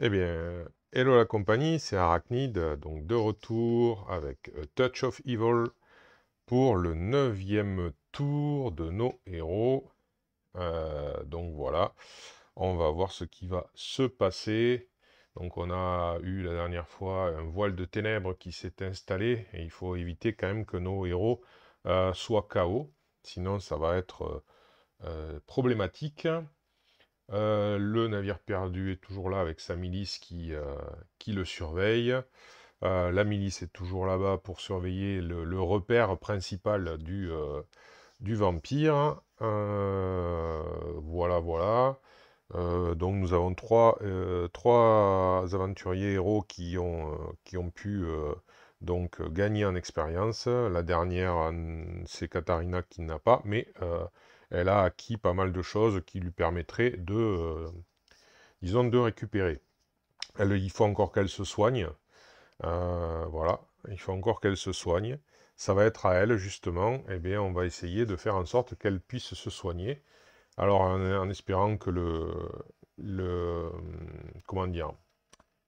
Eh bien, hello la compagnie, c'est Arachnid, donc de retour avec Touch of Evil pour le 9e tour de nos héros. Donc voilà, on va voir ce qui va se passer. Donc on a eu la dernière fois un voile de ténèbres qui s'est installé et il faut éviter quand même que nos héros soient KO, sinon ça va être problématique. Le navire perdu est toujours là avec sa milice qui le surveille. La milice est toujours là-bas pour surveiller le repère principal du vampire. Voilà, voilà. Donc nous avons trois aventuriers héros qui ont pu donc gagner en expérience. La dernière, c'est Katharina qui n'a pas, mais elle a acquis pas mal de choses qui lui permettraient disons, de récupérer. Il faut encore qu'elle se soigne. Voilà, il faut encore qu'elle se soigne. Ça va être à elle, justement. Eh bien, on va essayer de faire en sorte qu'elle puisse se soigner. Alors, en espérant que comment dire,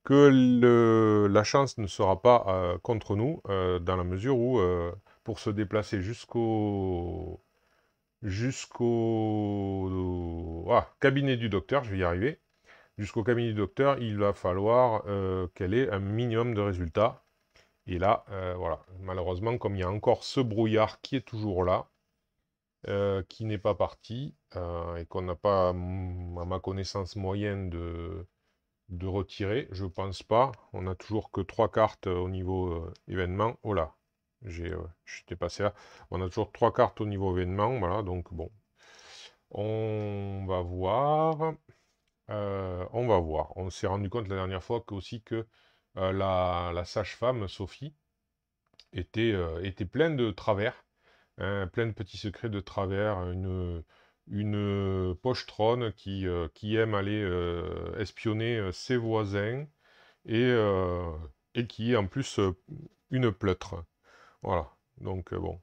que la chance ne sera pas contre nous, dans la mesure où, pour se déplacer jusqu'au cabinet du docteur, je vais y arriver, jusqu'au cabinet du docteur, il va falloir qu'elle ait un minimum de résultats. Et là, voilà, malheureusement, comme il y a encore ce brouillard qui est toujours là, qui n'est pas parti, et qu'on n'a pas, à ma connaissance, moyen de retirer, je pense pas. On n'a toujours que 3 cartes au niveau événement. Oh là, j'étais passé là. On a toujours 3 cartes au niveau événement, voilà, donc bon. On va voir. On va voir. On s'est rendu compte la dernière fois aussi que la sage-femme, Sophie, était pleine de travers, hein, plein de petits secrets de travers, une pochetronne qui aime aller espionner ses voisins et, euh, et qui est en plus une pleutre. Voilà, donc bon.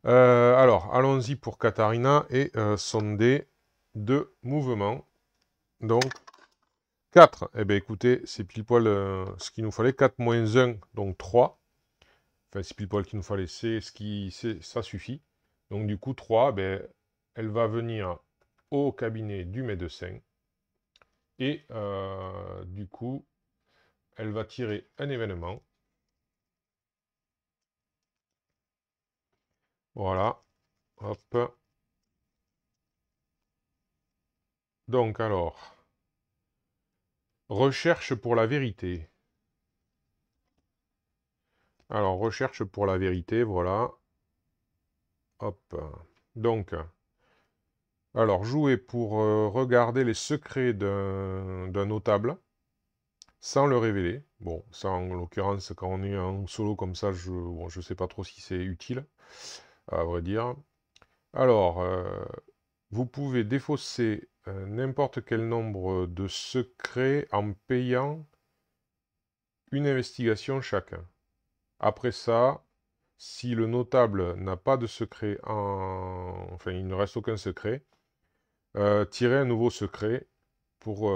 Alors, allons-y pour Katharina et son dé de mouvement. Donc, 4. Eh bien, écoutez, c'est pile poil ce qu'il nous fallait. 4 moins 1, donc 3. Enfin, c'est pile poil qu'il nous fallait. Ça suffit. Donc, du coup, 3, ben, elle va venir au cabinet du médecin. Et du coup, elle va tirer un événement. Voilà. Hop. Donc, alors, recherche pour la vérité. Alors, recherche pour la vérité, voilà. Hop. Donc, alors, jouer pour regarder les secrets d'un notable sans le révéler. Bon, ça, en l'occurrence, quand on est en solo comme ça, je sais pas trop si c'est utile, à vrai dire. Alors, vous pouvez défausser n'importe quel nombre de secrets en payant une investigation chacun. Après ça, si le notable n'a pas de secret enfin, il ne reste aucun secret, tirez un nouveau secret pour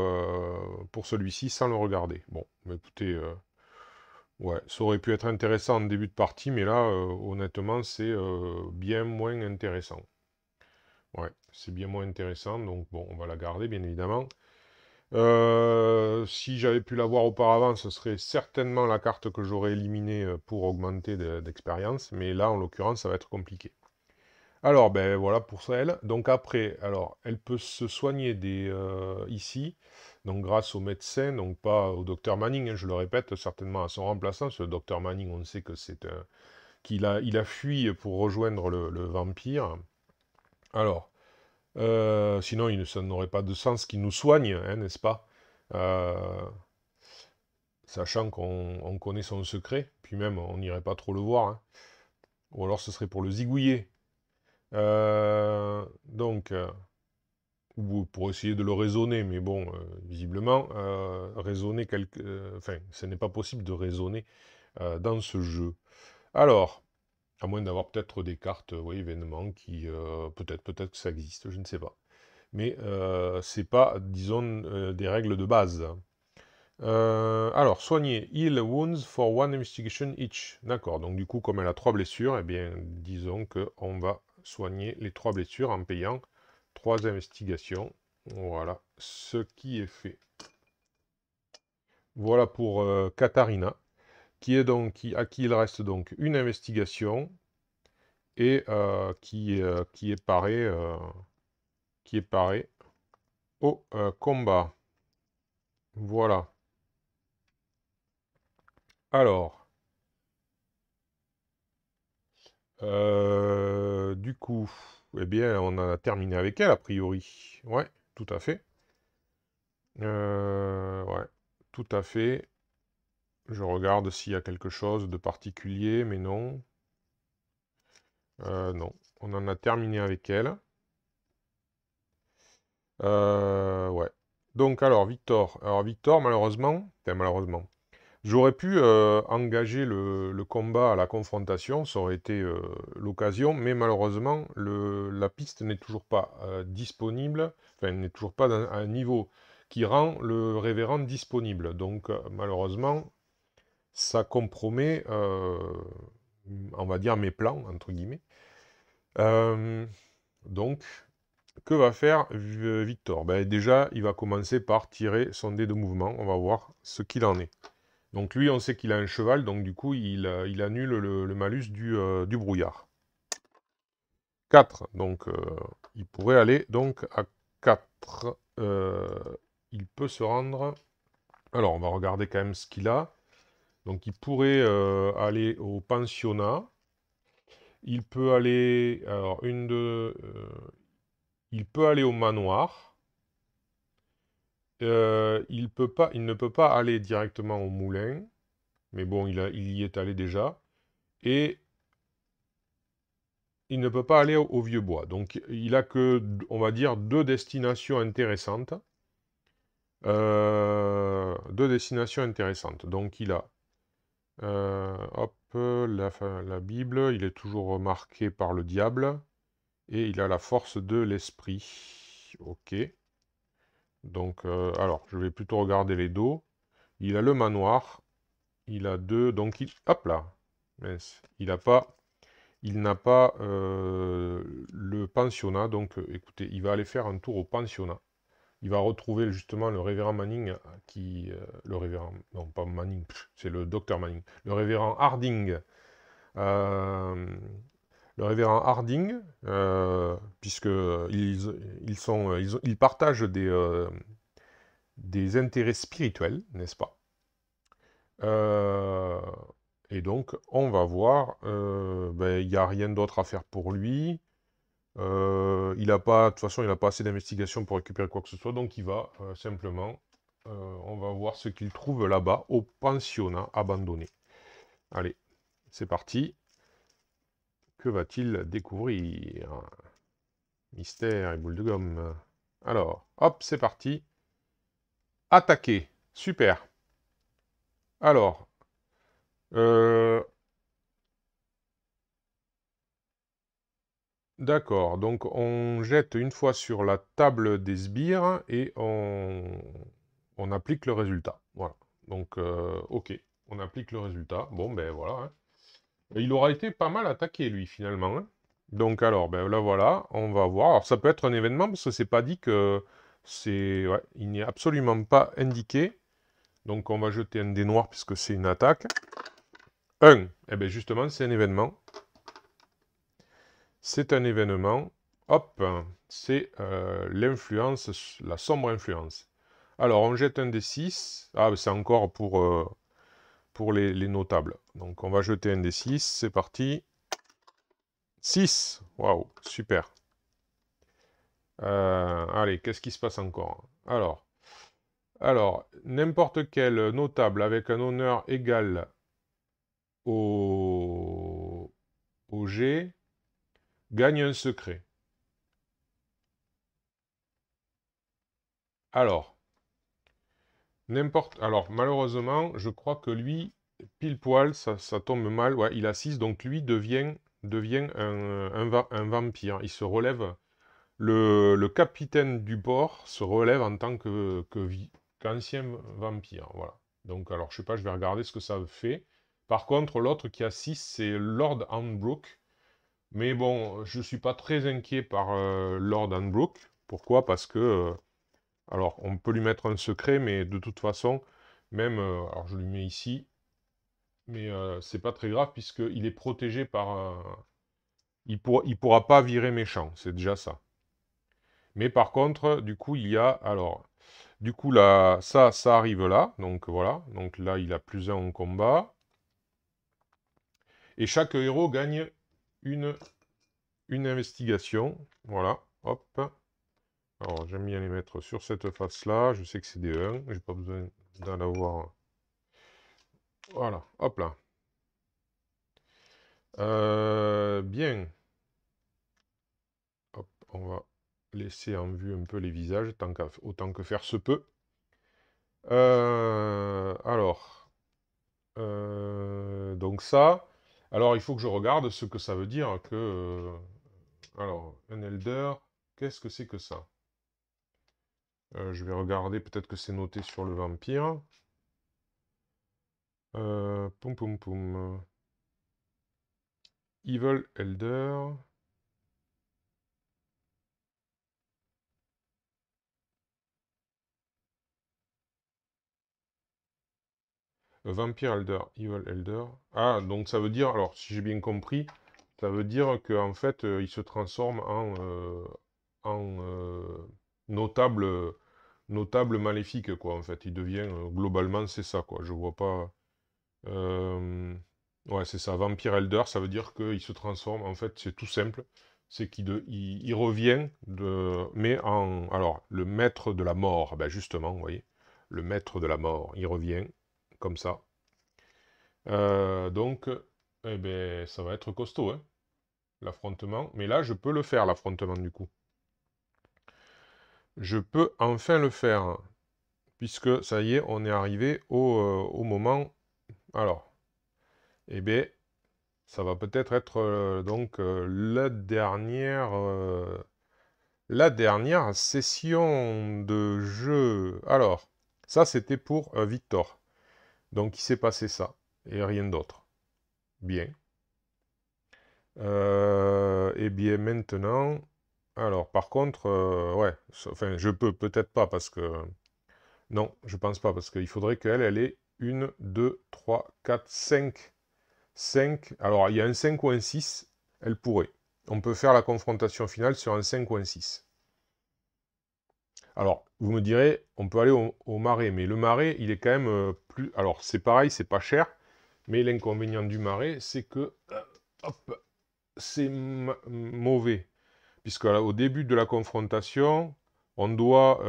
celui-ci sans le regarder. Bon, mais écoutez, ouais, ça aurait pu être intéressant en début de partie, mais là, honnêtement, c'est bien moins intéressant. Ouais, c'est bien moins intéressant, donc bon, on va la garder, bien évidemment. Si j'avais pu l'avoir auparavant, ce serait certainement la carte que j'aurais éliminée pour augmenter d'expérience, mais là, en l'occurrence, ça va être compliqué. Alors, ben voilà pour ça, elle. Donc après, alors, elle peut se soigner ici, donc grâce au médecin, donc pas au docteur Manning, hein, je le répète, certainement à son remplaçant, ce docteur Manning, on sait que il a fui pour rejoindre le vampire. Alors, sinon, ça n'aurait pas de sens qu'il nous soigne, hein, n'est-ce pas? Euh, Sachant qu'on connaît son secret, puis même, on n'irait pas trop le voir, hein. Ou alors, ce serait pour le zigouiller. Donc, ou pour essayer de le raisonner, mais bon, visiblement, raisonner enfin, ce n'est pas possible de raisonner dans ce jeu. Alors, à moins d'avoir peut-être des cartes, oui, événements qui, peut-être que ça existe, je ne sais pas. Mais c'est pas, disons, des règles de base. Alors, soigner. Heal wounds for one investigation each. D'accord, donc du coup, comme elle a 3 blessures, eh bien, disons qu'on va soigner les 3 blessures en payant 3 investigations. Voilà, ce qui est fait. Voilà pour Katharina, qui est donc, à qui il reste donc une investigation et qui est paré au combat. Voilà. Alors, du coup, eh bien, on en a terminé avec elle, a priori. Ouais, tout à fait. Ouais, tout à fait. Je regarde s'il y a quelque chose de particulier, mais non. Non, on en a terminé avec elle. Ouais. Donc, alors, Victor. Alors, Victor, malheureusement, enfin, malheureusement, j'aurais pu engager le combat à la confrontation, ça aurait été l'occasion, mais malheureusement, la piste n'est toujours pas disponible, enfin, n'est toujours pas à un niveau qui rend le révérend disponible. Donc, malheureusement, ça compromet, on va dire, mes plans, entre guillemets. Donc, que va faire Victor? Ben, déjà, il va commencer par tirer son dé de mouvement, on va voir ce qu'il en est. Donc lui, on sait qu'il a un cheval, donc du coup, il annule le malus du brouillard. 4, donc il pourrait aller donc à 4. Il peut se rendre... Alors, on va regarder quand même ce qu'il a. Donc il pourrait aller au pensionnat. Il peut aller... Alors, il peut aller au manoir. Il ne peut pas aller directement au moulin. Mais bon, il y est allé déjà. Et il ne peut pas aller au vieux bois. Donc il a que, on va dire, 2 destinations intéressantes. 2 destinations intéressantes. Donc il a, hop, la Bible, il est toujours marqué par le diable. Et il a la force de l'esprit. Ok. Donc, alors, je vais plutôt regarder les dos. Il a le manoir. Il a 2, donc hop là. Mince. Il n'a pas le pensionnat, donc écoutez, il va aller faire un tour au pensionnat. Il va retrouver justement le révérend Manning, le révérend, non pas Manning, c'est le docteur Manning, le révérend Harding. Euh, le révérend Harding, puisque ils partagent des intérêts spirituels, n'est-ce pas? Euh, et donc, on va voir, ben, il n'y a rien d'autre à faire pour lui. Il a pas, de toute façon, il n'a pas assez d'investigation pour récupérer quoi que ce soit, donc il va simplement, on va voir ce qu'il trouve là-bas, au pensionnat abandonné. Allez, c'est parti. Que va-t-il découvrir? Mystère et boule de gomme. Alors, hop, c'est parti. Attaquer. Super. Alors, euh, d'accord, donc on jette une fois sur la table des sbires et on applique le résultat. Voilà. Donc, ok, on applique le résultat. Bon, ben voilà. Hein. Il aura été pas mal attaqué, lui, finalement. Hein. Donc, alors, ben là, voilà, on va voir. Alors, ça peut être un événement, parce que c'est pas dit que c'est... Ouais, il n'est absolument pas indiqué. Donc, on va jeter un dé noir, puisque c'est une attaque. 1. Eh bien, justement, c'est un événement. C'est un événement. Hop, c'est l'influence, la sombre influence. Alors, on jette un des 6. Ah, c'est encore pour les notables. Donc, on va jeter un des 6. C'est parti. 6. Waouh, super. Allez, qu'est-ce qui se passe encore? Alors, n'importe quel notable avec un honneur égal au G gagne un secret. Alors, Alors, malheureusement, je crois que lui, pile poil, ça tombe mal. Ouais, il a 6, donc lui devient un vampire. Il se relève. Le capitaine du bord se relève en tant qu'ancien vampire. Voilà. Donc, alors, je sais pas, je vais regarder ce que ça fait. Par contre, l'autre qui a 6, c'est Lord Hanbrook. Mais bon, je suis pas très inquiet par Lord Hanbrook. Pourquoi? Parce que, alors, on peut lui mettre un secret, mais de toute façon, même, alors je lui mets ici, mais c'est pas très grave puisqu'il est protégé par il pourra pas virer méchant, c'est déjà ça. Mais par contre, du coup, il y a, alors, du coup, là, ça arrive là, donc voilà, donc là, il a plus 1 en combat. Et chaque héros gagne une, une investigation, voilà, hop. Alors, j'aime bien les mettre sur cette face-là, je sais que c'est des 1, j'ai pas besoin d'en avoir. Voilà, hop là. Bien. Hop, on va laisser en vue un peu les visages, autant que faire se peut. Alors, donc ça. Alors, il faut que je regarde ce que ça veut dire que... alors, un elder, qu'est-ce que c'est que ça? Je vais regarder, peut-être que c'est noté sur le vampire. Poum poum poum. Evil elder. Vampire Elder, Evil Elder. Ah, donc ça veut dire, alors si j'ai bien compris, ça veut dire qu'en fait, il se transforme en notable, notable maléfique, quoi, en fait. Il devient, globalement, c'est ça, quoi. Je vois pas... ouais, c'est ça, Vampire Elder, ça veut dire qu'il se transforme, en fait, c'est tout simple. C'est qu'il revient, mais en... Alors, le maître de la mort, ben justement, vous voyez, le maître de la mort, il revient, comme ça. Donc, eh ben, ça va être costaud, hein, l'affrontement. Mais là, je peux le faire, l'affrontement, du coup. Je peux enfin le faire, puisque, ça y est, on est arrivé au moment... Alors, eh bien, ça va peut-être être, donc, la dernière session de jeu. Alors, ça, c'était pour Victor. Donc, il s'est passé ça, et rien d'autre. Bien. Et bien maintenant, alors par contre, ouais, enfin je peux peut-être pas parce que, non, je pense pas parce qu'il faudrait elle ait une, 2, 3, 4, 5, 5, alors il y a un 5 ou un 6, elle pourrait. On peut faire la confrontation finale sur un 5 ou un 6. Alors, vous me direz, on peut aller au marais, mais le marais, il est quand même plus... Alors, c'est pareil, c'est pas cher, mais l'inconvénient du marais, c'est que, hop, c'est mauvais. Puisque au début de la confrontation, on doit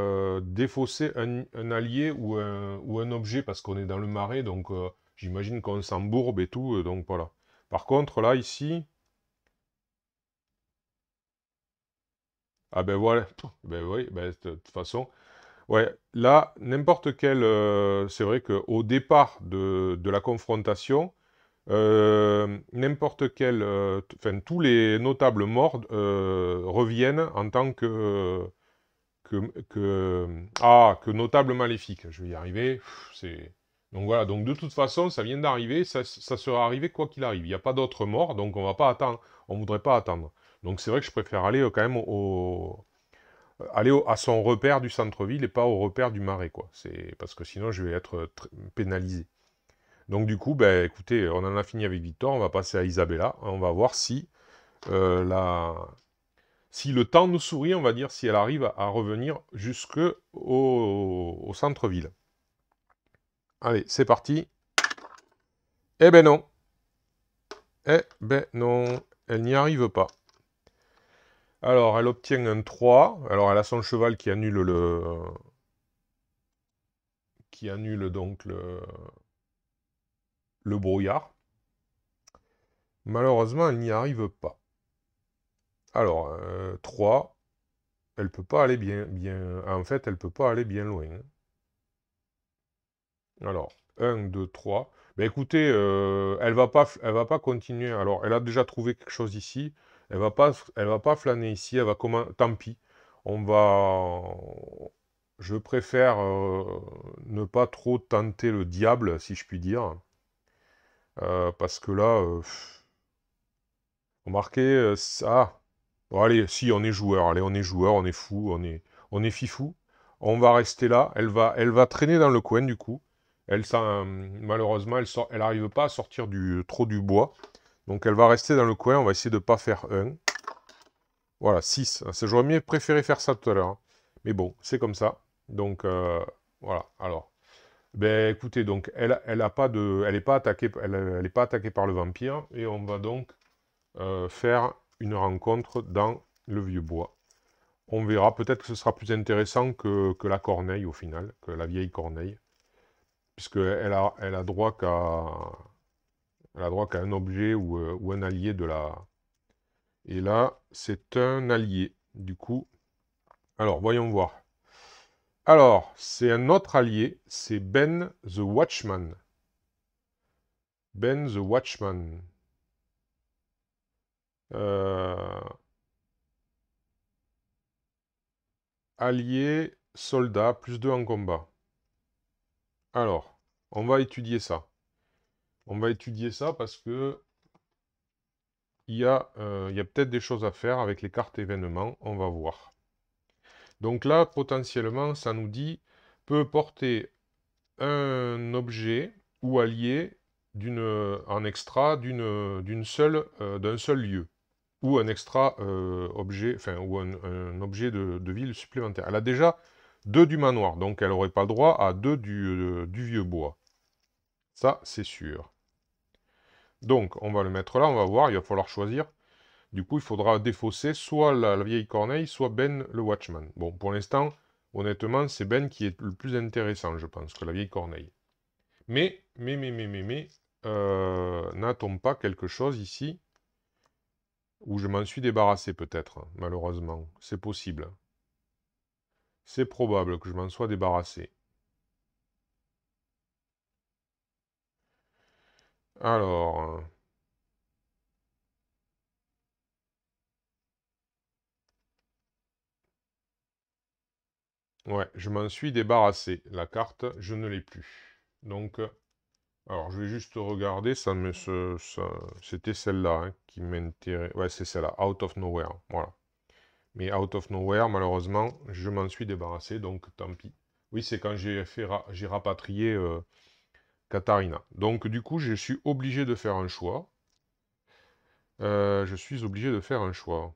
défausser un allié ou un objet, parce qu'on est dans le marais, donc j'imagine qu'on s'embourbe et tout, donc voilà. Par contre, là, ici... Ah ben voilà, ben oui, ben, de toute façon... Ouais, là, n'importe quel... c'est vrai qu'au départ de la confrontation, n'importe quel... Enfin, tous les notables morts reviennent en tant que notable maléfique. Je vais y arriver. Donc voilà, donc de toute façon, ça vient d'arriver, ça sera arrivé quoi qu'il arrive. Il n'y a pas d'autres morts, donc on va pas attendre. On voudrait pas attendre. Donc c'est vrai que je préfère aller quand même à son repère du centre-ville et pas au repère du marais, quoi. C'est parce que sinon je vais être pénalisé. Donc du coup, ben écoutez, on en a fini avec Victor, on va passer à Isabella. On va voir si si le temps nous sourit, on va dire, si elle arrive à revenir jusque au centre-ville. Allez, c'est parti. Eh ben non. Eh ben non. Elle n'y arrive pas. Alors, elle obtient un 3. Alors, elle a son cheval qui annule qui annule donc le brouillard. Malheureusement, elle n'y arrive pas. Alors, 3. Elle peut pas aller bien... En fait, elle peut pas aller bien loin. Alors, 1, 2, 3. Ben écoutez, elle va pas continuer. Alors, elle a déjà trouvé quelque chose ici. Elle va pas flâner ici. Elle va comment... Tant pis. On va... je préfère ne pas trop tenter le diable, si je puis dire. Parce que là, remarquez, ça... Bon, allez, si, on est joueur, allez, on est joueur, on est fou, on est fifou. On va rester là, elle va traîner dans le coin, du coup. Malheureusement, elle n'arrive pas à sortir trop du bois. Donc elle va rester dans le coin, on va essayer de ne pas faire 1. Voilà, 6. J'aurais mieux préféré faire ça tout à l'heure, hein. Mais bon, c'est comme ça. Donc, voilà, alors... Ben écoutez, donc elle a pas de, elle n'est pas attaquée, elle est pas attaquée par le vampire et on va donc faire une rencontre dans le vieux bois. On verra, peut-être que ce sera plus intéressant que la corneille au final, que la vieille corneille, puisque elle a droit qu'à un objet ou un allié de la. Et là, c'est un allié. Du coup, alors voyons voir. Alors, c'est un autre allié, c'est Ben the Watchman. Ben the Watchman. Euh, Allié, soldat, +2 en combat. Alors, on va étudier ça. On va étudier ça parce que il y a peut-être des choses à faire avec les cartes événements. On va voir. Donc là, potentiellement, ça nous dit peut porter un objet ou allié en extra d'un seul lieu. Ou un extra objet, enfin, ou un objet de ville supplémentaire. Elle a déjà 2 du manoir, donc elle n'aurait pas le droit à 2 du vieux bois. Ça, c'est sûr. Donc, on va le mettre là, on va voir, il va falloir choisir. Du coup, il faudra défausser soit la vieille corneille, soit Ben le Watchman. Bon, pour l'instant, honnêtement, c'est Ben qui est le plus intéressant, je pense, que la vieille corneille. Mais, n'a-t-on pas quelque chose ici où je m'en suis débarrassé peut-être, hein, malheureusement. C'est possible. C'est probable que je m'en sois débarrassé. Alors... ouais, je m'en suis débarrassé. La carte, je ne l'ai plus. Donc, alors je vais juste regarder, c'était celle-là hein, qui m'intéressait. Ouais, c'est celle-là, Out of Nowhere. Voilà. Mais Out of Nowhere, malheureusement, je m'en suis débarrassé, donc tant pis. Oui, c'est quand j'ai rapatrié Katharina. Donc, du coup, je suis obligé de faire un choix. Je suis obligé de faire un choix.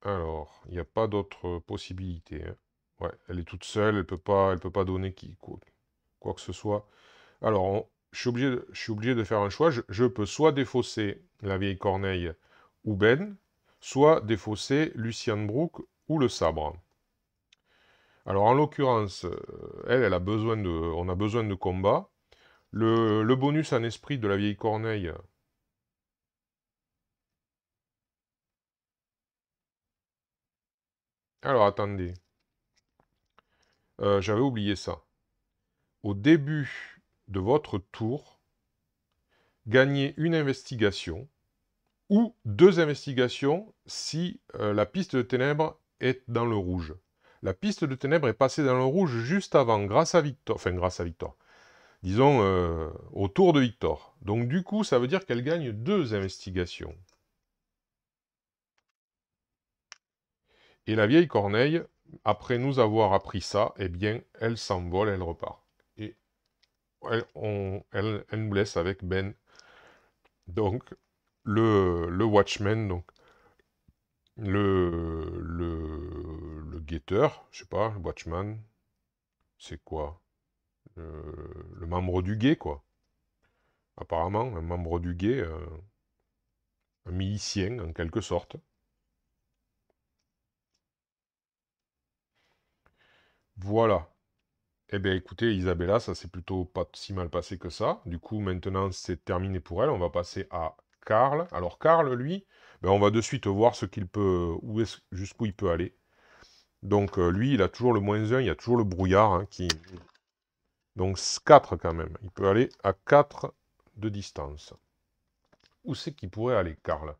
Alors, il n'y a pas d'autre possibilité, hein. Ouais, elle est toute seule, elle peut pas donner quoi que ce soit. Alors, je suis obligé de faire un choix. Je peux soit défausser la vieille corneille ou Ben, soit défausser Lucian Brook ou le sabre. Alors, en l'occurrence, elle a besoin on a besoin de combat. Le bonus en esprit de la vieille corneille. Alors, attendez. J'avais oublié ça. Au début de votre tour, gagnez une investigation ou 2 investigations si la piste de ténèbres est dans le rouge. La piste de ténèbres est passée dans le rouge juste avant, grâce à Victor, disons au tour de Victor. Donc du coup, ça veut dire qu'elle gagne 2 investigations. Et la vieille Corneille, après nous avoir appris ça, eh bien, elle s'envole, elle repart. Et elle nous laisse avec Ben, donc le Watchman, donc le guetteur, je sais pas, le watchman, c'est quoi? Le membre du guet, quoi. Apparemment, un membre du guet, un milicien, en quelque sorte. Voilà. Eh bien, écoutez, Isabella, ça s'est plutôt pas si mal passé que ça. Du coup, maintenant, c'est terminé pour elle. On va passer à Karl. Alors, Karl, lui, ben, on va de suite voir ce qu'il peut, jusqu'où il peut aller. Donc, lui, il a toujours le -1, il y a toujours le brouillard hein, qui, donc 4 quand même. Il peut aller à 4 de distance. Où c'est qu'il pourrait aller, Karl?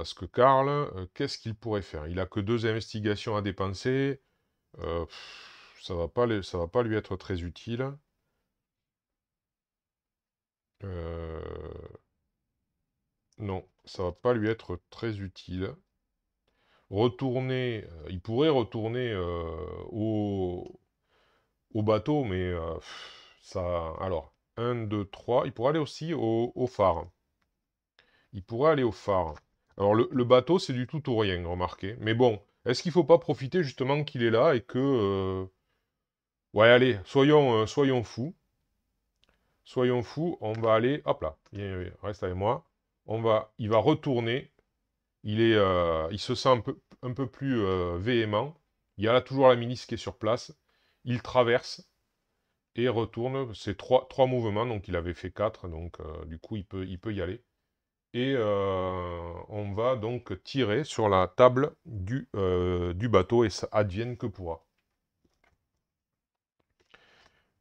Parce que Karl, qu'est-ce qu'il pourrait faire? Il a que 2 investigations à dépenser. Ça va pas lui être très utile. Non, ça va pas lui être très utile. Retourner, il pourrait retourner au bateau, mais ça... Alors, 1, 2, 3. Il pourrait aller aussi au phare. Il pourrait aller au phare. Alors, le bateau, c'est du tout ou rien, remarquez. Mais bon, est-ce qu'il faut pas profiter justement qu'il est là et que... Ouais, allez, soyons fous. Soyons fous, on va aller... Hop là, viens, reste avec moi. Il va retourner. Il se sent un peu plus véhément. Il y a là toujours la milice qui est sur place. Il traverse et retourne. C'est trois mouvements, donc il avait fait 4, donc du coup il peut y aller. Et on va donc tirer sur la table du bateau et ça advienne que pourra.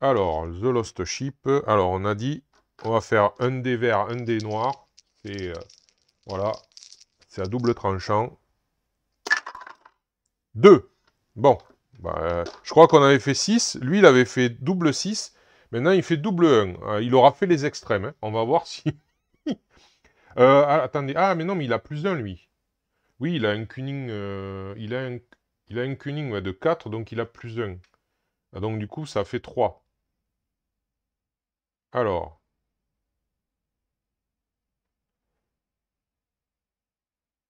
Alors, The Lost Ship. Alors, on a dit, on va faire un dé vert, un dé noir. Et voilà, c'est à double tranchant. 2. Bon, bah, je crois qu'on avait fait 6. Lui, il avait fait double 6. Maintenant, il fait double 1. Il aura fait les extrêmes. Hein. On va voir si... attendez. Ah, mais non, mais il a plus d'un, lui. Oui, il a un cunning... il a un cunning ouais, de 4, donc il a plus 1. Donc, du coup, ça fait 3. Alors...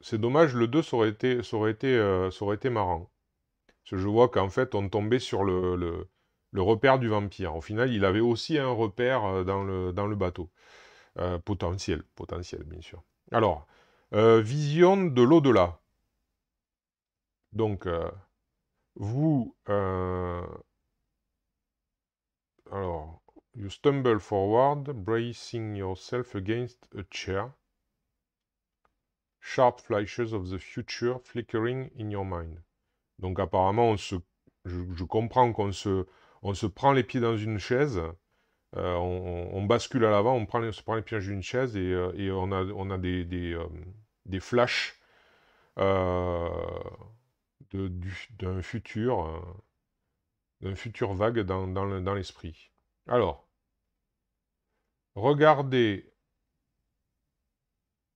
C'est dommage, le 2, ça aurait été marrant. Parce que je vois qu'en fait, on tombait sur le repère du vampire. Au final, il avait aussi un repère dans le bateau. Potentiel, bien sûr. Alors, vision de l'au-delà. Donc, vous... alors, you stumble forward, bracing yourself against a chair. Sharp flashes of the future flickering in your mind. Donc apparemment, je comprends qu'on on se prend les pieds dans une chaise, on bascule à l'avant, on se prend les pieds dans une chaise et on a des flashs d'un futur vague dans l'esprit. Alors, regardez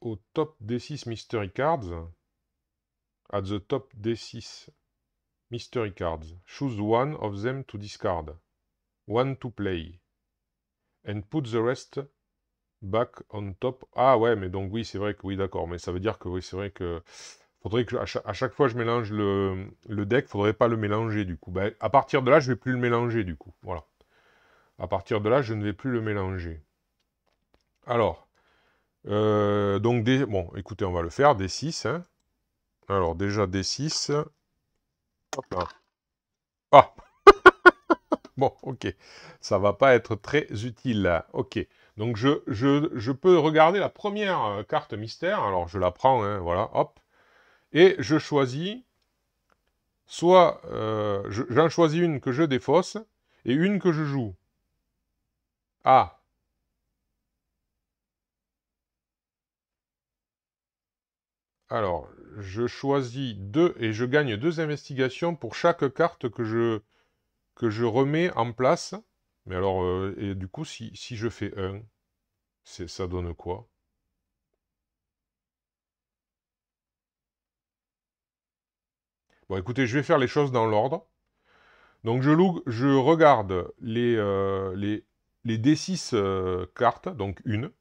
au top D6 Mystery Cards, at the top D6 Mystery Cards, choose one of them to discard, one to play, and put the rest back on top. Ah ouais, mais donc oui, c'est vrai que oui, d'accord. Mais ça veut dire que oui, c'est vrai que faudrait que à chaque fois je mélange le deck, faudrait pas le mélanger du coup. Ben, à partir de là, je vais plus le mélanger du coup. Voilà. À partir de là, je ne vais plus le mélanger. Alors, donc bon, écoutez, on va le faire, D6. Hein. Alors déjà D6. Hop là. Ah, bon, ok. Ça va pas être très utile. Ok. Donc je peux regarder la première carte mystère. Alors je la prends, hein, voilà, hop. Et je choisis, soit j'en choisis une que je défausse et une que je joue. Ah, alors je choisis 2 et je gagne 2 investigations pour chaque carte que je remets en place. Mais alors, et du coup, si je fais 1, ça donne quoi? Bon, écoutez, je vais faire les choses dans l'ordre. Donc je regarde les D6 cartes, donc une.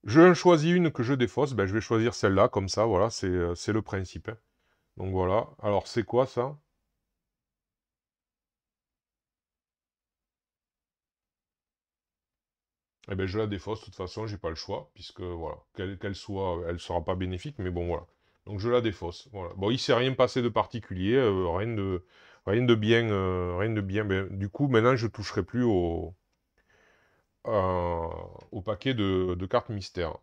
Je choisis une que je défausse, ben, je vais choisir celle-là, comme ça, voilà, c'est le principe. Hein. Donc voilà, alors c'est quoi ça? Eh ben je la défausse, de toute façon, j'ai pas le choix, puisque voilà, qu'elle soit, elle sera pas bénéfique, mais bon voilà. Donc je la défausse, voilà. Bon, il s'est rien passé de particulier, rien de bien, rien de bien. Ben, du coup, maintenant, je toucherai plus au paquet de cartes mystères.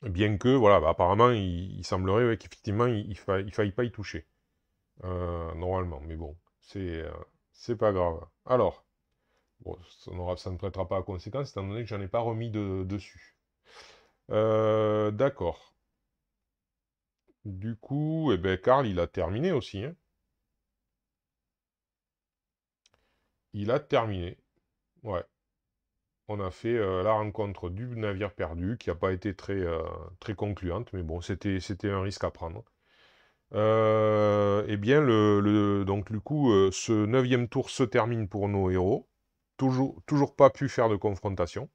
Bien que, voilà, bah, apparemment, il semblerait ouais, qu'effectivement, il faille pas y toucher. Normalement, mais bon, c'est pas grave. Alors, bon, ça ne prêtera pas à conséquence, étant donné que j'en ai pas remis dessus. D'accord. Du coup, eh ben, Karl, il a terminé aussi, hein. Il a terminé. Ouais. On a fait la rencontre du navire perdu, qui n'a pas été très concluante, mais bon, c'était un risque à prendre. Eh bien, donc du coup, ce 9e tour se termine pour nos héros. Toujours pas pu faire de confrontation.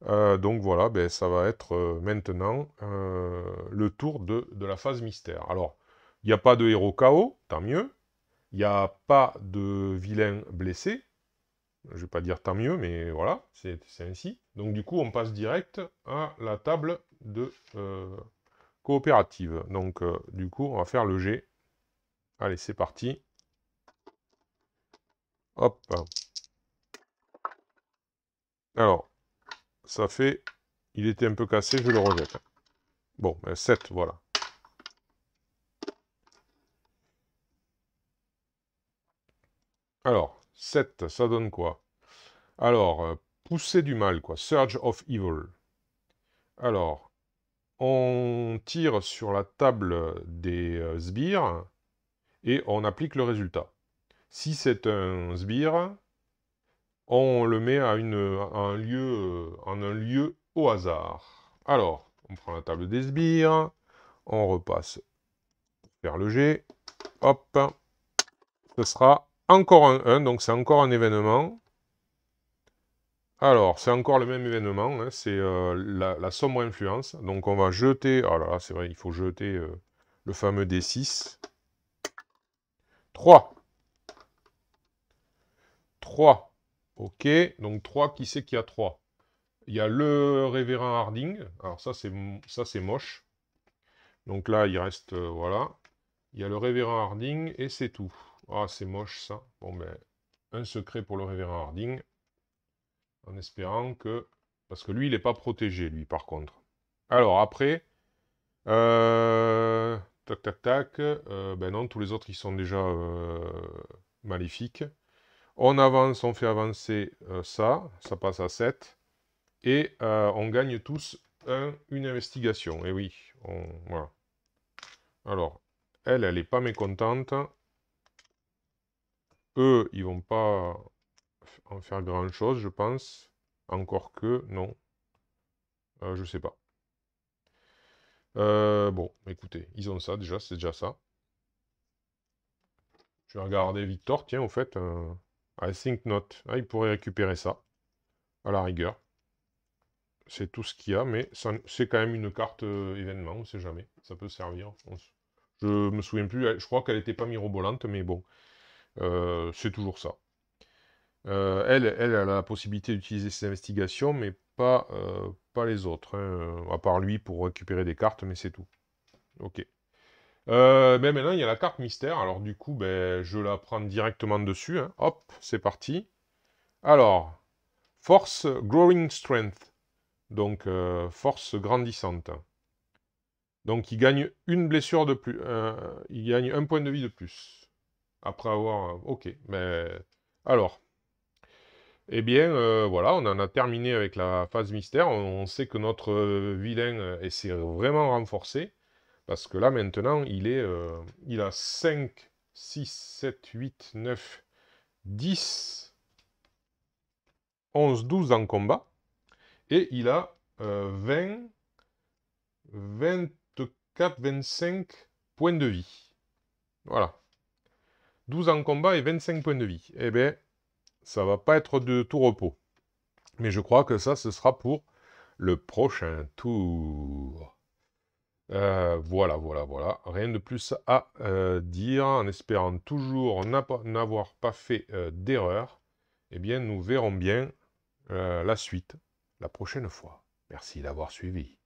Donc voilà, ben, ça va être maintenant le tour de la phase mystère. Alors, il n'y a pas de héros KO, tant mieux. Il n'y a pas de vilain blessé. Je vais pas dire tant mieux, mais voilà, c'est ainsi. Donc du coup, on passe direct à la table de coopérative. Donc du coup, on va faire le G. Allez, c'est parti. Hop. Alors, ça fait... Il était un peu cassé, je le rejette. Bon, ben 7, voilà. Alors, 7, ça donne quoi? Alors, poussée du mal, quoi. Surge of Evil. Alors, on tire sur la table des sbires et on applique le résultat. Si c'est un sbire, on le met à un lieu au hasard. Alors, on prend la table des sbires, on repasse vers le G, hop, ce sera encore un 1, donc c'est encore un événement. Alors, c'est encore le même événement, hein, c'est la sombre influence. Donc on va jeter, oh là là, c'est vrai, il faut jeter le fameux D6. 3. 3. Ok, donc 3, qui c'est qui a 3? Il y a le révérend Harding. Alors ça c'est moche. Donc là, il reste, voilà. Il y a le révérend Harding et c'est tout. Ah, c'est moche ça. Bon ben, un secret pour le révérend Harding. En espérant que... Parce que lui, il n'est pas protégé, lui, par contre. Alors après... Tac, tac, tac. Ben non, tous les autres, ils sont déjà maléfiques. On avance, on fait avancer ça. Ça passe à 7. Et on gagne tous une investigation. Et oui, voilà. Alors, elle n'est pas mécontente. Eux, ils vont pas en faire grand-chose, je pense. Encore que, non. Je sais pas. Bon, écoutez, ils ont ça déjà, c'est déjà ça. Je vais regarder Victor, tiens, au fait. I think not. Ah, il pourrait récupérer ça, à la rigueur. C'est tout ce qu'il y a, mais c'est quand même une carte événement, on ne sait jamais. Ça peut servir. Je me souviens plus, je crois qu'elle n'était pas mirobolante, mais bon, c'est toujours ça. Elle a la possibilité d'utiliser ses investigations, mais pas les autres, hein, à part lui pour récupérer des cartes, mais c'est tout. Ok. Mais maintenant, il y a la carte mystère. Alors, du coup, ben, je la prends directement dessus, hein. Hop, c'est parti. Alors, force growing strength. Donc, force grandissante. Donc, il gagne une blessure de plus. Il gagne un point de vie de plus. Après avoir... ok, mais... Alors, eh bien, voilà, on en a terminé avec la phase mystère. On sait que notre vilain s'est vraiment renforcé. Parce que là, maintenant, il a 5, 6, 7, 8, 9, 10, 11, 12 en combat. Et il a 20, 24, 25 points de vie. Voilà. 12 en combat et 25 points de vie. Eh bien, ça va pas être de tout repos. Mais je crois que ça, ce sera pour le prochain tour. Voilà, voilà, voilà. Rien de plus à dire, en espérant toujours n'avoir pas fait d'erreur. Eh bien, nous verrons bien la suite la prochaine fois. Merci d'avoir suivi.